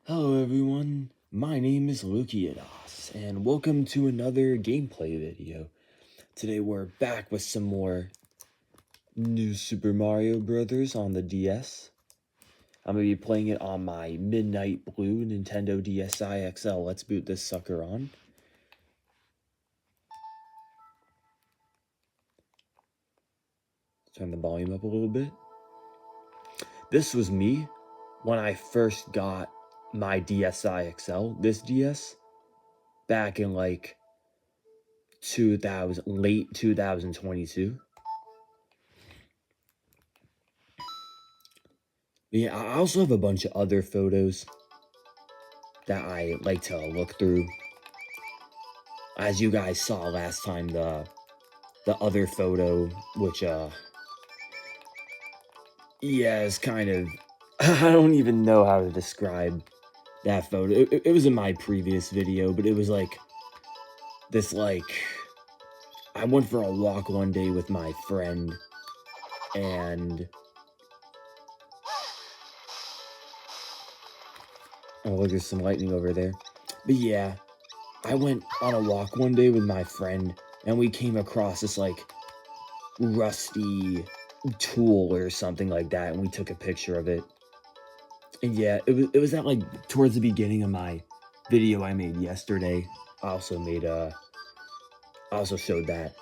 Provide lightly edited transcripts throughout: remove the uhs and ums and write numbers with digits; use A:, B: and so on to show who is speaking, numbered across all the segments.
A: Hello everyone, my name is Lukiados, and welcome to another gameplay video. Today we're back with some more New Super Mario Brothers on the DS. I'm going to be playing it on my Midnight Blue Nintendo DSi XL. Let's boot this sucker on. Turn the volume up a little bit. This was me when I first got my DSi XL, this DS, back in like late 2022. Yeah, I also have a bunch of other photos that I like to look through. As you guys saw last time, the other photo, which yeah, is kind of I don't even know how to describe that photo. It was in my previous video, but it was like this I went for a walk one day with my friend, and oh look, there's some lightning over there. But yeah, I went on a walk one day with my friend, and we came across this like rusty tool or something like that, and we took a picture of it. And yeah, it was at like towards the beginning of my video I made yesterday. I also showed that.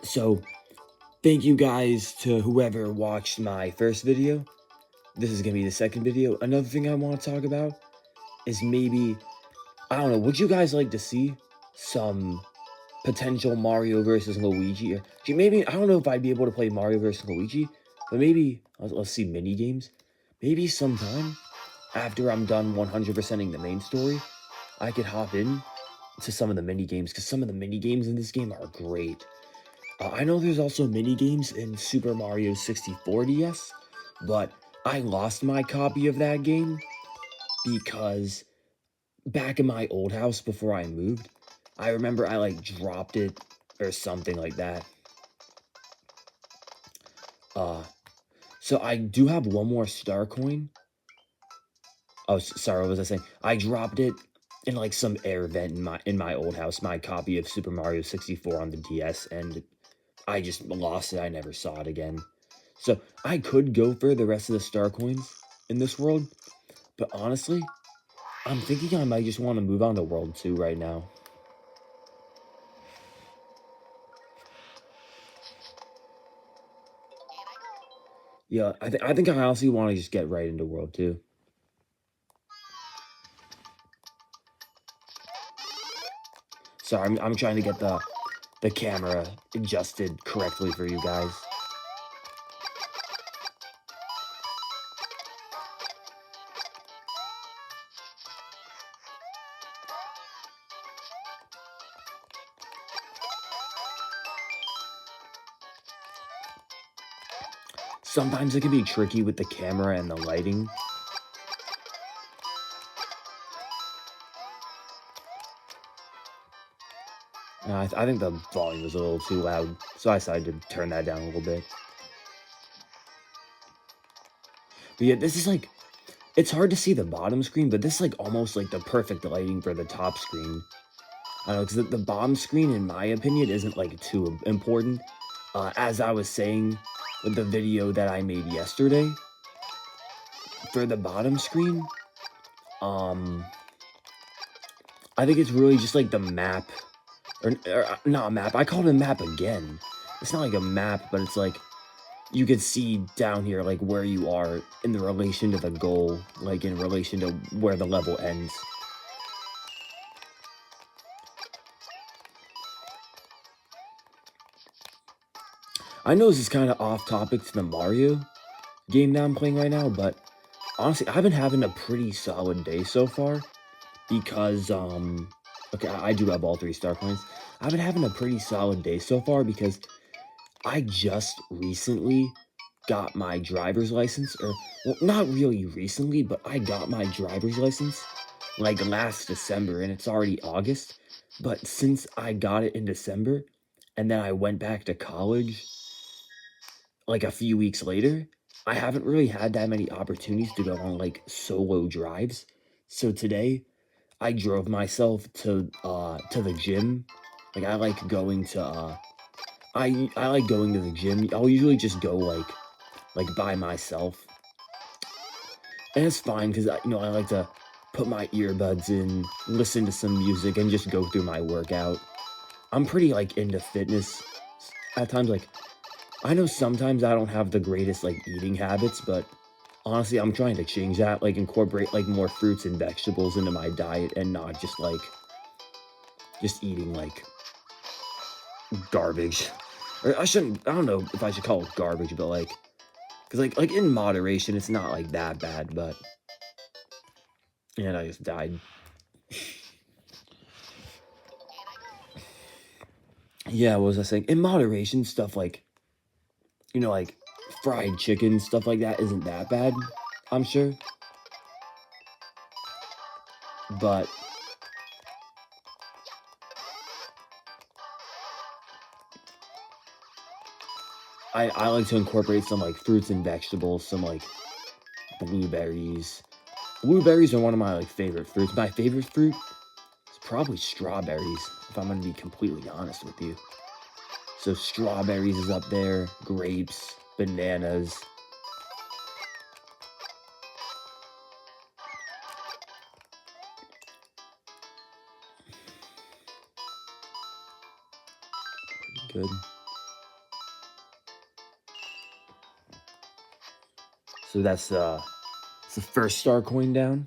A: So thank you guys to whoever watched my first video. This is gonna be the second video. Another thing I want to talk about is maybe, I don't know, would you guys like to see some potential Mario versus Luigi? Or maybe, I don't know if I'd be able to play Mario versus Luigi, but maybe, let's see, mini games. Maybe sometime after I'm done 100%ing the main story, I could hop in to some of the mini games, because some of the mini games in this game are great. I know there's also mini games in Super Mario 64 DS, but I lost my copy of that game because back in my old house before I moved, I remember I like dropped it or something like that. So I do have one more star coin. Oh, sorry, what was I saying? I dropped it in like some air vent in my old house, my copy of Super Mario 64 on the DS, and I just lost it. I never saw it again. So I could go for the rest of the star coins in this world, but honestly, I'm thinking I might just want to move on to World 2 right now. Yeah, I think I honestly want to just get right into World 2. Sorry, I'm trying to get the camera adjusted correctly for you guys. Sometimes it can be tricky with the camera and the lighting. I think the volume was a little too loud, so I decided to turn that down a little bit. But yeah, this is like, it's hard to see the bottom screen, but this is like almost like the perfect lighting for the top screen. I don't know, because the bottom screen, in my opinion, isn't like too important. As I was saying with the video that I made yesterday, for the bottom screen, I think it's really just like the map, or not a map. I call it a map again. It's not like a map, but it's like you could see down here like where you are in the relation to the goal, like in relation to where the level ends. I know this is kind of off topic to the Mario game that I'm playing right now, but honestly, I've been having a pretty solid day so far because, okay, I do have all 3 star coins. I've been having a pretty solid day so far because I just recently got my driver's license, or, well, not really recently, but I got my driver's license like last December, and it's already August. But since I got it in December, and then I went back to college like a few weeks later, I haven't really had that many opportunities to go on like solo drives. So today I drove myself to the gym. Like I like going to I like going to the gym. I'll usually just go like by myself. And it's fine because I like to put my earbuds in, listen to some music, and just go through my workout. I'm pretty like into fitness at times. Like I know sometimes I don't have the greatest like eating habits, but honestly, I'm trying to change that. Like incorporate like more fruits and vegetables into my diet, and not just like just eating like garbage. Or I shouldn't. I don't know if I should call it garbage, but like, cause like in moderation, it's not like that bad. But and I just died. Yeah, what was I saying? In moderation, stuff like, like fried chicken, stuff like that isn't that bad, I'm sure. But I like to incorporate some like fruits and vegetables, some like blueberries. Blueberries are one of my like favorite fruits. My favorite fruit is probably strawberries, if I'm gonna be completely honest with you. So strawberries is up there, grapes, bananas. Pretty good. So it's the first star coin down.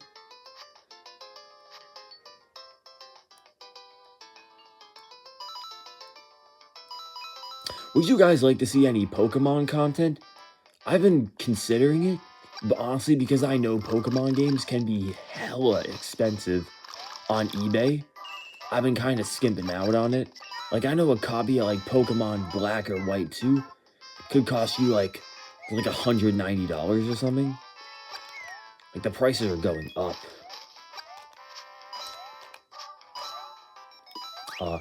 A: Would you guys like to see any Pokemon content? I've been considering it, but honestly, because I know Pokemon games can be hella expensive on eBay, I've been kind of skimping out on it. Like, I know a copy of like Pokemon Black or White 2 could cost you like $190 or something. Like, the prices are going up. Uh,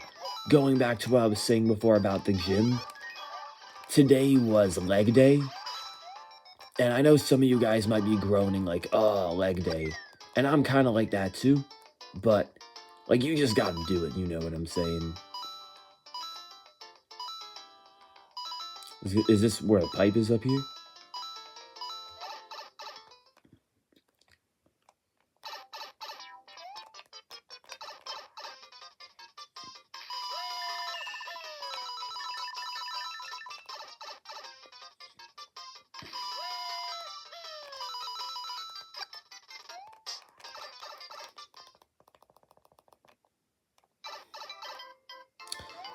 A: Going back to what I was saying before about the gym, today was leg day. And I know some of you guys might be groaning like, oh, leg day. And I'm kind of like that too. But, like, you just gotta do it. You know what I'm saying? Is this where a pipe is up here?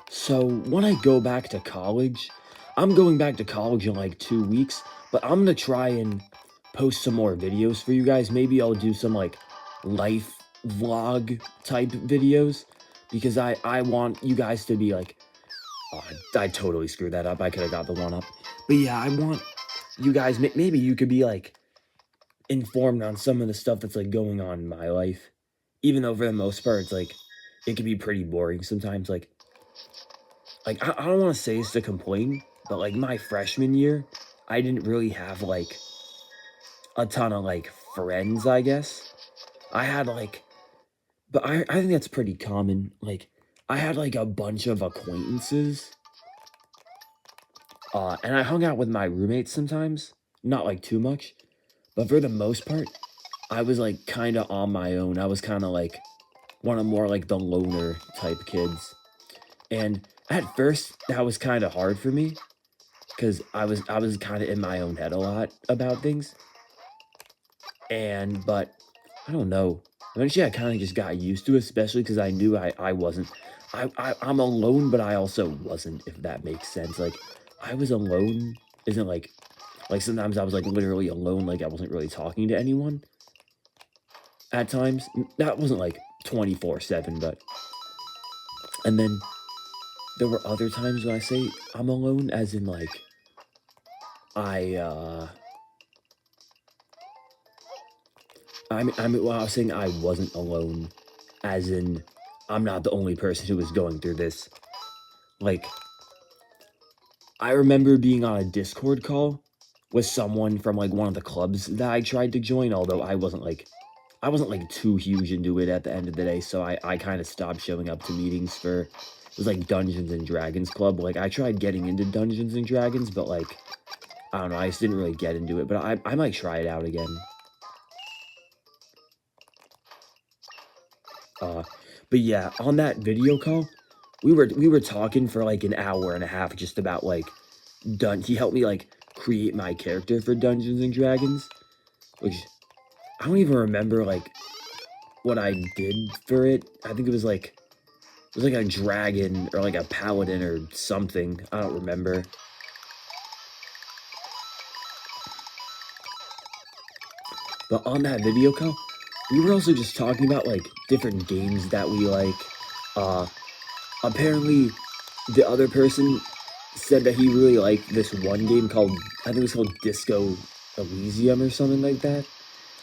A: So, when I go back to college, I'm going back to college in like 2 weeks, but I'm gonna try and post some more videos for you guys. Maybe I'll do some like life vlog type videos because I want you guys to be like, oh, I totally screwed that up. I could have got the one up. But yeah, I want you guys, maybe you could be like informed on some of the stuff that's like going on in my life. Even though for the most part, it's like, it can be pretty boring sometimes. Like I don't want to say it's to complain, but like my freshman year, I didn't really have like a ton of like friends, I guess. I had like, but I think that's pretty common. Like I had like a bunch of acquaintances, and I hung out with my roommates sometimes, not like too much, but for the most part, I was like kind of on my own. I was kind of like one of more like the loner type kids. And at first that was kind of hard for me because I was kind of in my own head a lot about things. And but I don't know. Eventually I kind of just got used to it, especially because I knew I wasn't I'm alone, but I also wasn't, if that makes sense. Like I was alone isn't like sometimes I was like literally alone, like I wasn't really talking to anyone at times. That wasn't like 24/7, but and then there were other times when I say I'm alone, as in like I I mean, well, I was saying I wasn't alone, as in I'm not the only person who was going through this. Like I remember being on a Discord call with someone from like one of the clubs that I tried to join, although I wasn't like too huge into it at the end of the day, so I kind of stopped showing up to meetings for it was like Dungeons and Dragons Club. Like I tried getting into Dungeons and Dragons, but like I don't know, I just didn't really get into it, but I might try it out again. But yeah, on that video call, we were talking for like an hour and a half just about like he helped me like create my character for Dungeons and Dragons, which I don't even remember like what I did for it. I think it was like a dragon or like a paladin or something. I don't remember. But on that video call, we were also just talking about like different games that we like. Apparently the other person said that he really liked this one game called, I think it was called Disco Elysium or something like that.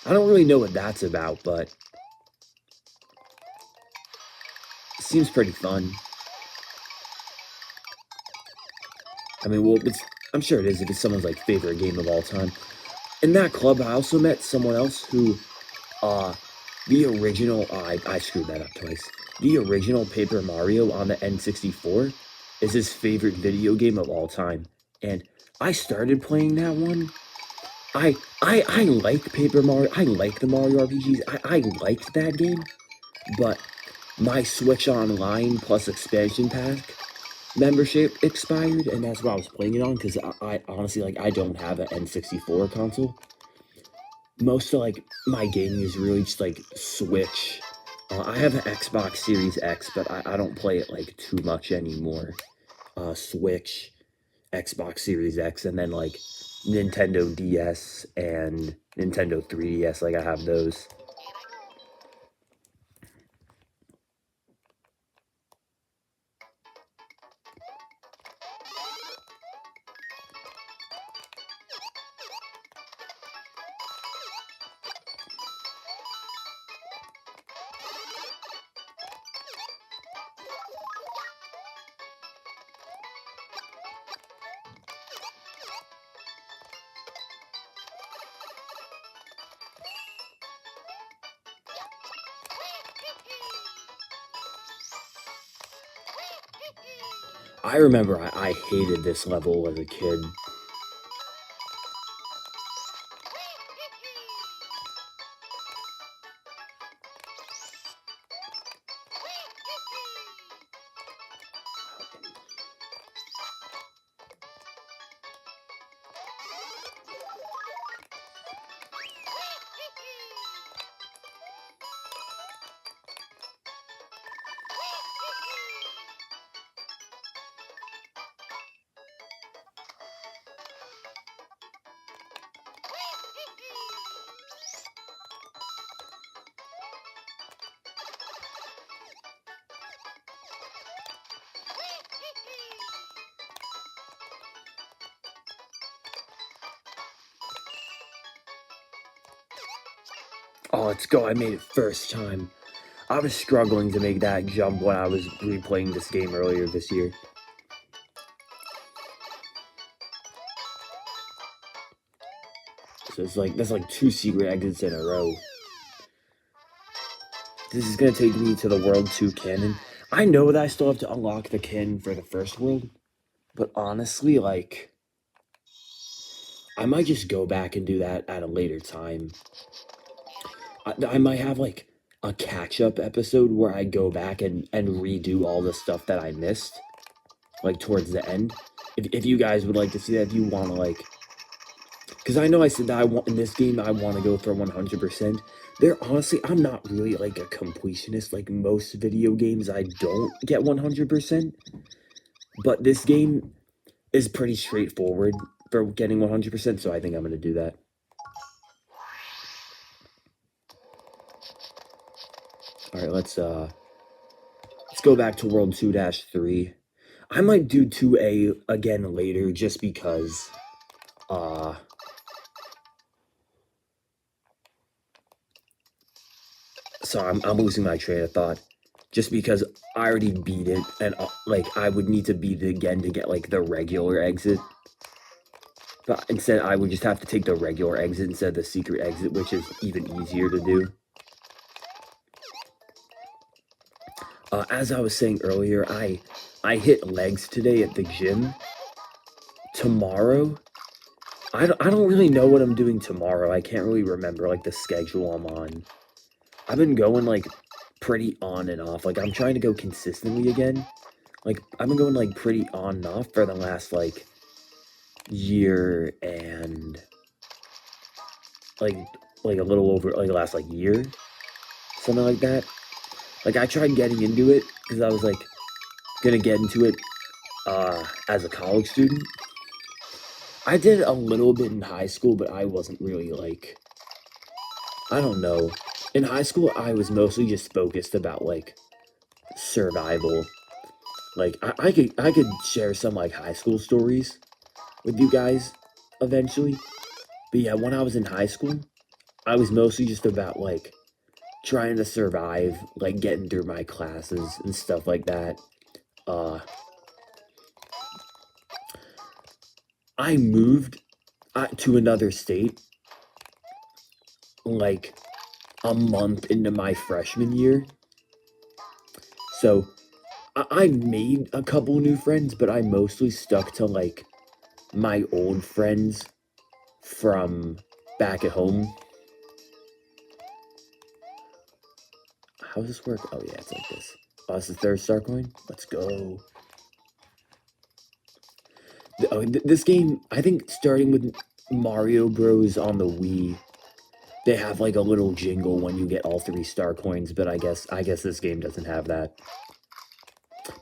A: I don't really know what that's about, but it seems pretty fun. I mean, well, I'm sure it is if it's someone's like favorite game of all time. In that club, I also met someone else who, the original, I screwed that up twice. The original Paper Mario on the N64 is his favorite video game of all time. And I started playing that one. I like Paper Mario. I like the Mario RPGs. I liked that game. But my Switch Online plus expansion pack membership expired, and that's what I was playing it on, because I honestly, like, I don't have an N64 console. Most of, like, my gaming is really just, like, Switch. I have an Xbox Series X, but I don't play it, like, too much anymore. Switch, Xbox Series X, and then, like, Nintendo DS and Nintendo 3DS, like, I have those. I remember I hated this level as a kid. Oh, let's go. I made it first time. I was struggling to make that jump when I was replaying this game earlier this year. So it's like, that's like 2 secret exits in a row. This is gonna take me to the World 2 canon. I know that I still have to unlock the canon for the first world, but honestly, like, I might just go back and do that at a later time. I might have like a catch-up episode where I go back and redo all the stuff that I missed, like towards the end. If you guys would like to see that, if you want to, like, because I know I said that I want in this game I want to go for 100%. There, honestly, I'm not really like a completionist. Like most video games, I don't get 100%. But this game is pretty straightforward for getting 100%, so I think I'm gonna do that. All right, let's go back to World 2-3. I might do 2A again later, just because sorry, I'm losing my train of thought. Just because I already beat it, and like I would need to beat it again to get like the regular exit. But instead, I would just have to take the regular exit instead of the secret exit, which is even easier to do. As I was saying earlier, I hit legs today at the gym. Tomorrow, I don't really know what I'm doing tomorrow. I can't really remember, like, the schedule I'm on. I've been going, like, pretty on and off. Like, I'm trying to go consistently again. Like, I've been going, like, pretty on and off for the last, like, year and, like a little over, like, last, like, year. Something like that. Like, I tried getting into it because I was, like, gonna get into it as a college student. I did a little bit in high school, but I wasn't really, like, I don't know. In high school, I was mostly just focused about, like, survival. Like, I could share some, like, high school stories with you guys eventually. But yeah, when I was in high school, I was mostly just about, like, trying to survive, like, getting through my classes and stuff like that. I moved to another state, like, a month into my freshman year. So, I made a couple new friends, but I mostly stuck to, like, my old friends from back at home. How does this work? Oh, yeah, it's like this. Oh, it's the third star coin? Let's go. This game, I think starting with Mario Bros. On the Wii, they have, like, a little jingle when you get all 3 star coins, but I guess this game doesn't have that.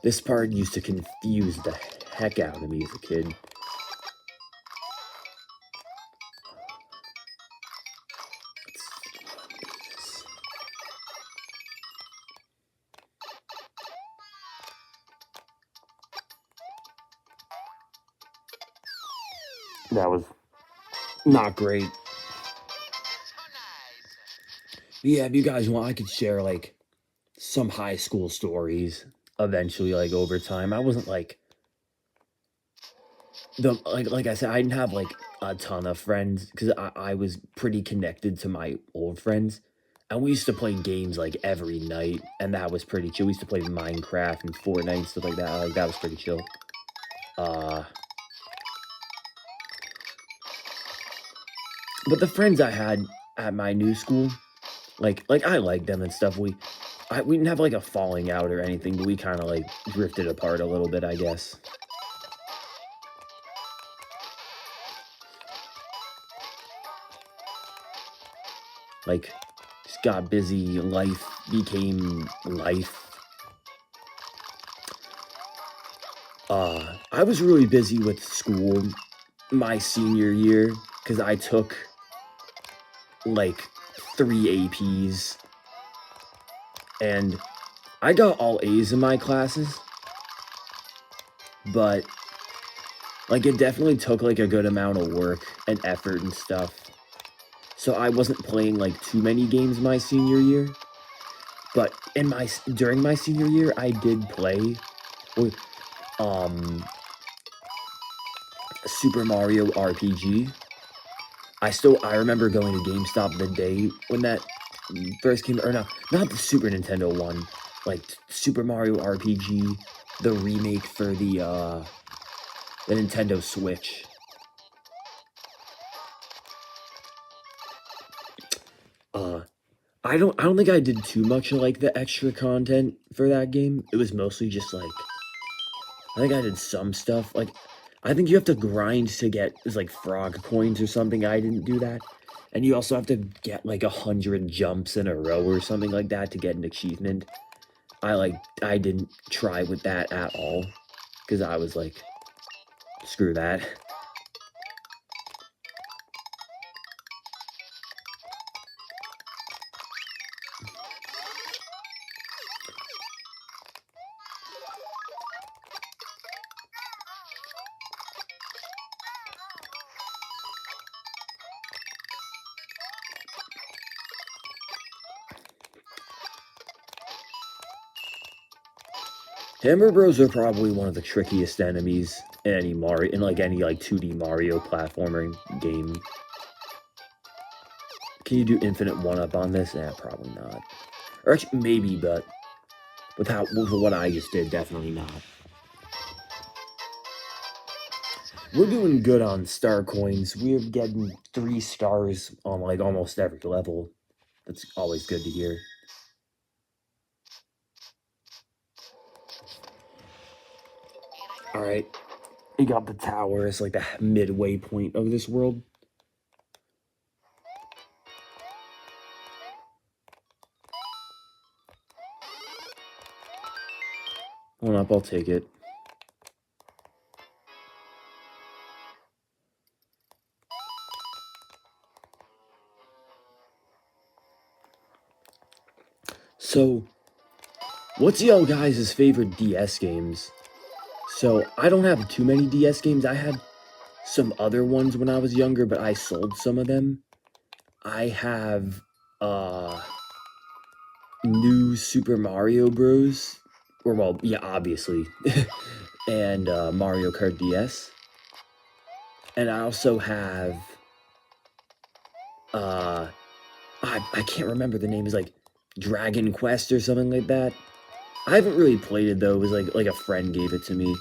A: This part used to confuse the heck out of me as a kid. That was not great. But yeah, if you guys want, I could share, like, some high school stories eventually, like, over time. I wasn't, like, like I said, I didn't have, like, a ton of friends because I was pretty connected to my old friends. And we used to play games, like, every night, and that was pretty chill. We used to play Minecraft and Fortnite and stuff like that. Like, that was pretty chill. But the friends I had at my new school, like I liked them and stuff. We didn't have, like, a falling out or anything, but we kind of, like, drifted apart a little bit, I guess. Like, just got busy. Life became life. I was really busy with school my senior year because I took, like, 3 APs, and I got all A's in my classes, but, like, it definitely took, like, a good amount of work and effort and stuff. So I wasn't playing, like, too many games my senior year. But during my senior year, I did play with Super Mario RPG. I remember going to GameStop the day when that first came, or no, not the Super Nintendo one, like Super Mario RPG, the remake for the Nintendo Switch. I don't think I did too much of, like, the extra content for that game. It was mostly just, like, I think I did some stuff. Like, I think you have to grind to get, it's like frog coins or something. I didn't do that. And you also have to get, like, 100 jumps in a row or something like that to get an achievement. I didn't try with that at all because I was like, screw that. Hammer Bros are probably one of the trickiest enemies in any Mario, in like any like 2D Mario platformer game. Can you do infinite 1-up on this? Eh, probably not. Or actually, maybe, but with what I just did, definitely not. We're doing good on star coins. We're getting 3 stars on like almost every level. That's always good to hear. Alright. We got the tower as like the midway point of this world. Hold up, I'll take it. So, what's y'all guys' favorite DS games? So, I don't have too many DS games. I had some other ones when I was younger, but I sold some of them. I have, New Super Mario Bros. Or, well, yeah, obviously. And, Mario Kart DS. And I also have, I can't remember the name. It's like Dragon Quest or something like that. I haven't really played it though. It was like a friend gave it to me,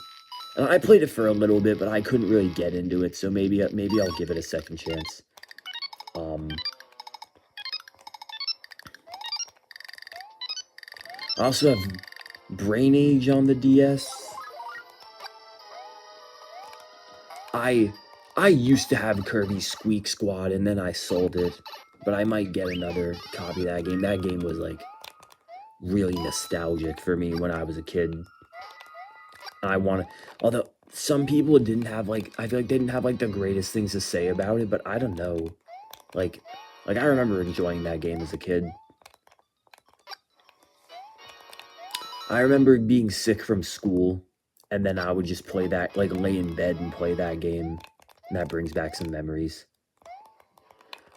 A: and I played it for a little bit, but I couldn't really get into it. So maybe I'll give it a second chance. I also have Brain Age on the DS. I used to have Kirby Squeak Squad, and then I sold it, but I might get another copy of that game. That game was like really nostalgic for me when I was a kid. Although some people didn't have like, I feel like they didn't have like the greatest things to say about it, but I don't know. Like I remember enjoying that game as a kid. I remember being sick from school, and then I would just play that, like lay in bed and play that game, and that brings back some memories.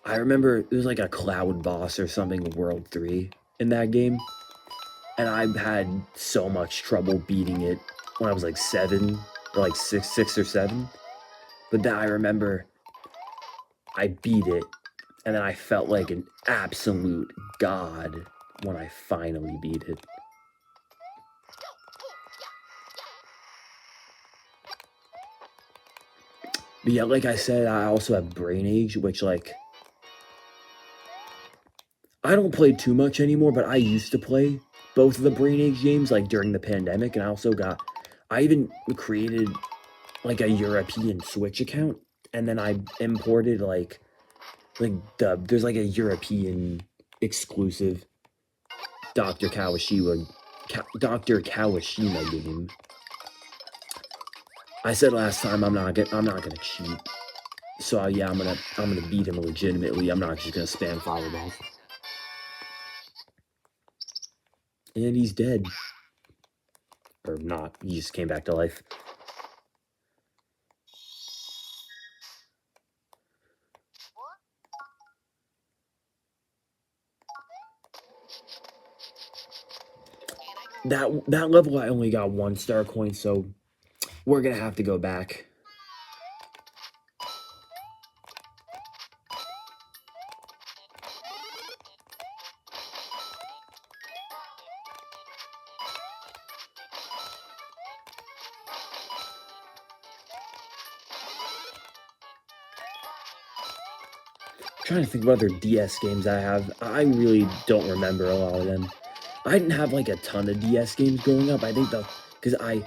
A: I remember there was like a cloud boss or something, World 3 in that game, and I had so much trouble beating it when I was like 7, or like 6 or 7. But then I remember I beat it, and then I felt like an absolute god when I finally beat it. But yeah, like I said, I also have Brain Age, which like, I don't play too much anymore, but I used to play both of the Brain Age games like during the pandemic, and I even created like a European Switch account, and then I imported like there's like a European exclusive Dr. Kawashima game. I said last time I'm not gonna cheat. So yeah, I'm gonna beat him legitimately. I'm not just gonna spam fireballs. And he's dead. Or not, he just came back to life. That level I only got 1 star coin, so we're gonna have to go back. I'm trying to think of other DS games I have. I really don't remember a lot of them. I didn't have like a ton of DS games growing up. I think because I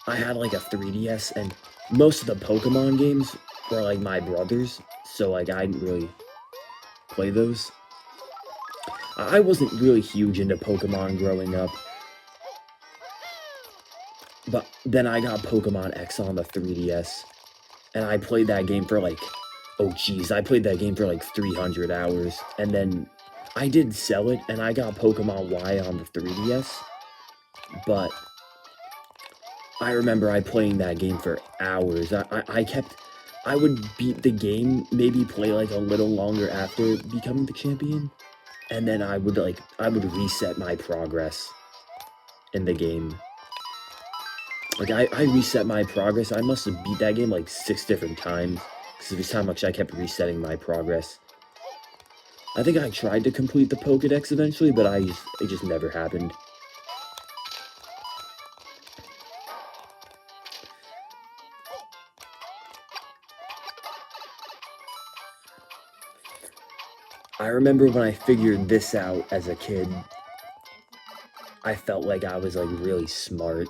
A: had like a 3DS, and most of the Pokemon games were like my brother's, so like I didn't really play those. I wasn't really huge into Pokemon growing up, but then I got Pokemon X on the 3DS, and I played that game for like, oh geez, I played that game for like 300 hours, and then I did sell it, and I got Pokemon Y on the 3DS, but I remember I playing that game for hours. I would beat the game, maybe play like a little longer after becoming the champion, and then I would reset my progress in the game. Like, I reset my progress. I must have beat that game like 6 different times. Because of just how much I kept resetting my progress. I think I tried to complete the Pokedex eventually, but it just never happened. I remember when I figured this out as a kid, I felt like I was like really smart.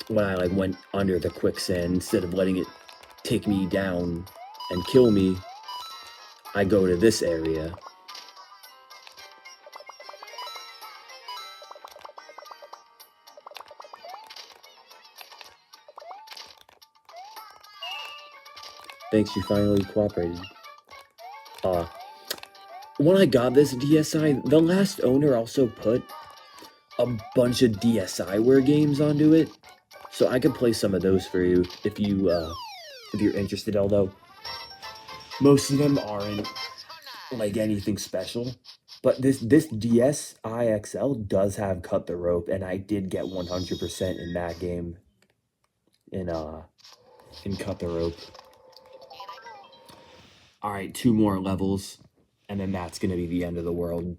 A: When I like went under the quicksand, instead of letting it take me down and kill me, I go to this area. Thanks, you finally cooperated. When I got this DSi, the last owner also put a bunch of DSiWare games onto it, so I could play some of those for you if you're interested. Although most of them aren't like anything special, but this DSi XL does have Cut the Rope, and I did get 100% in that game. In Cut the Rope. All right, 2 more levels, and then that's gonna be the end of the world.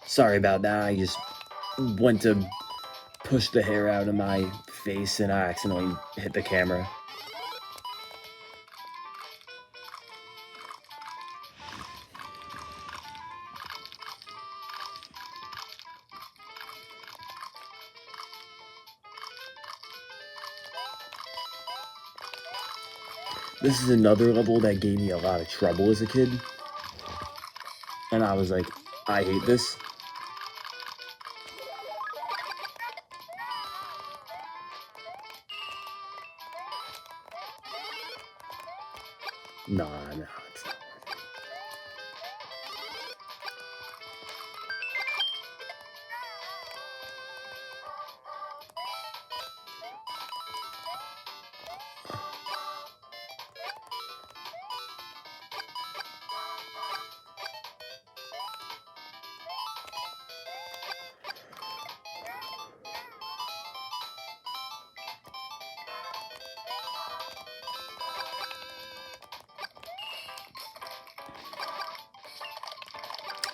A: Sorry about that. I just went to push the hair out of my face and I accidentally hit the camera. This is another level that gave me a lot of trouble as a kid. And I was like, I hate this. Nah, it's not.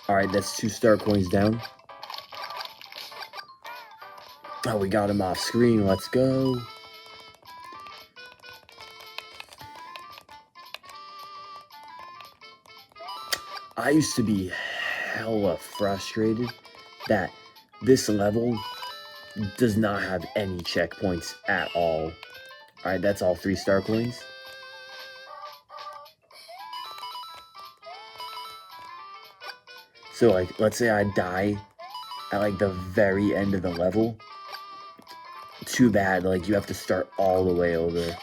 A: Alright, that's 2 star coins down. Oh, we got him off screen. Let's go. I used to be hella frustrated that this level does not have any checkpoints at all. Alright, that's all 3 star coins. So, like, let's say I die at, like, the very end of the level. Too bad, like, you have to start all the way over.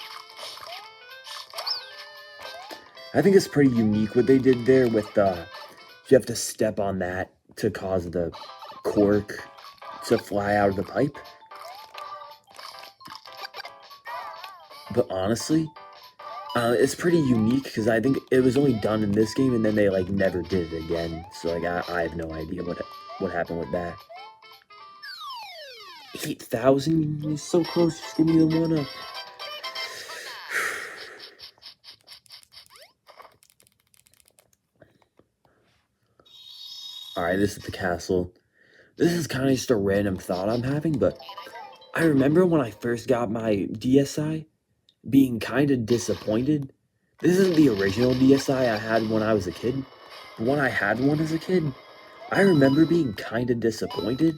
A: I think it's pretty unique what they did there with you have to step on that to cause the cork to fly out of the pipe. But honestly, it's pretty unique because I think it was only done in this game and then they like never did it again. So like I have no idea what happened with that. 8,000 is so close. Just give me the 1-up. Alright, this is the castle. This is kind of just a random thought I'm having, but I remember when I first got my DSi being kind of disappointed. This isn't the original DSi I had when I was a kid, but when I had one as a kid, I remember being kind of disappointed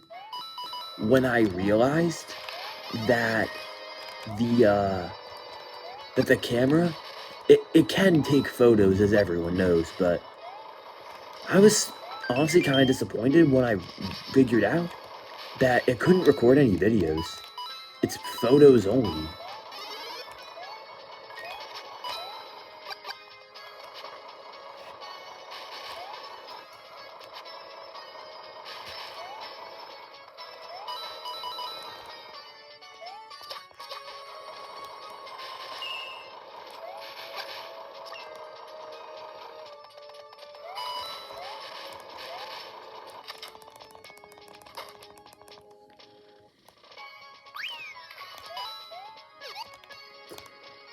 A: when I realized that the camera, it can take photos, as everyone knows, but I was honestly kind of disappointed when I figured out that it couldn't record any videos. It's photos only.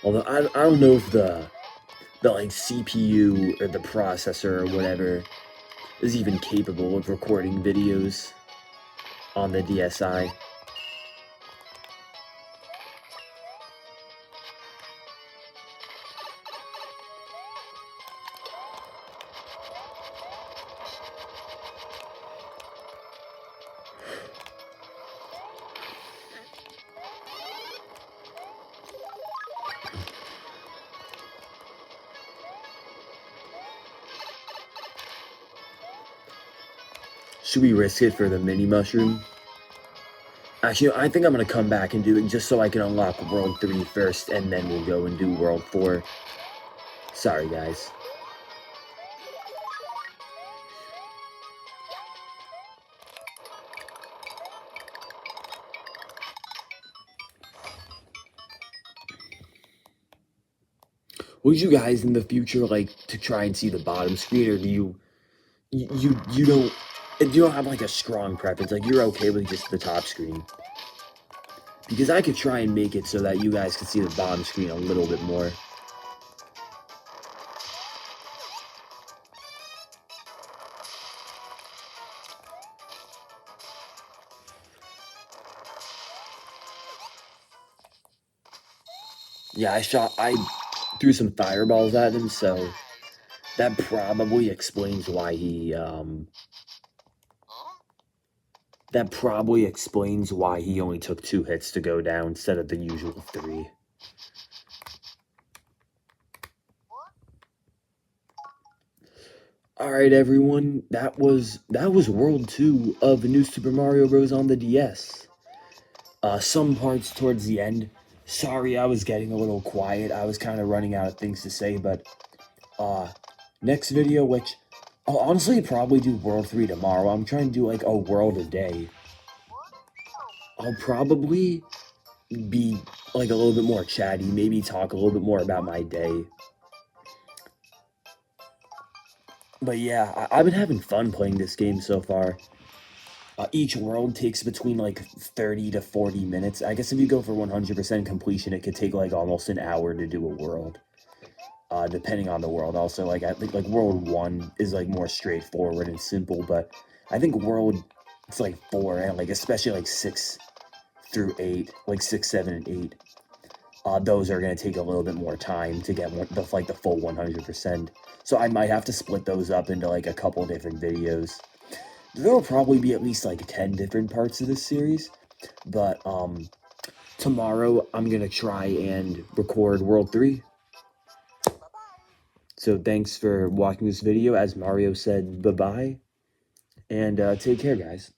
A: Although I don't know if the like CPU or the processor or whatever is even capable of recording videos on the DSi. Should we risk it for the mini mushroom? Actually, I think I'm going to come back and do it just so I can unlock World 3 first, and then we'll go and do World 4. Sorry, guys. Would you guys in the future like to try and see the bottom screen, or do you don't have like a strong preference? Like you're okay with just the top screen? Because I could try and make it so that you guys can see the bottom screen a little bit more. Yeah, I threw some fireballs at him, so that probably explains why he only took 2 hits to go down instead of the usual 3. Alright everyone, that was World 2 of New Super Mario Bros. On the DS. Some parts towards the end. Sorry I was getting a little quiet, I was kind of running out of things to say, but next video, which I'll honestly probably do World 3 tomorrow. I'm trying to do like a world a day. I'll probably be like a little bit more chatty, maybe talk a little bit more about my day. But yeah, I've been having fun playing this game so far. Each world takes between like 30 to 40 minutes. I guess if you go for 100% completion, it could take like almost an hour to do a world. Depending on the world. Also, like I think like World 1 is like more straightforward and simple, but I think World it's like 4 and like especially like 6 through 8, like 6, 7, and 8. Those are gonna take a little bit more time to get the full 100%. So I might have to split those up into like a couple different videos. There will probably be at least like 10 different parts of this series, but tomorrow I'm gonna try and record World 3. So thanks for watching this video. As Mario said, bye-bye, and take care, guys.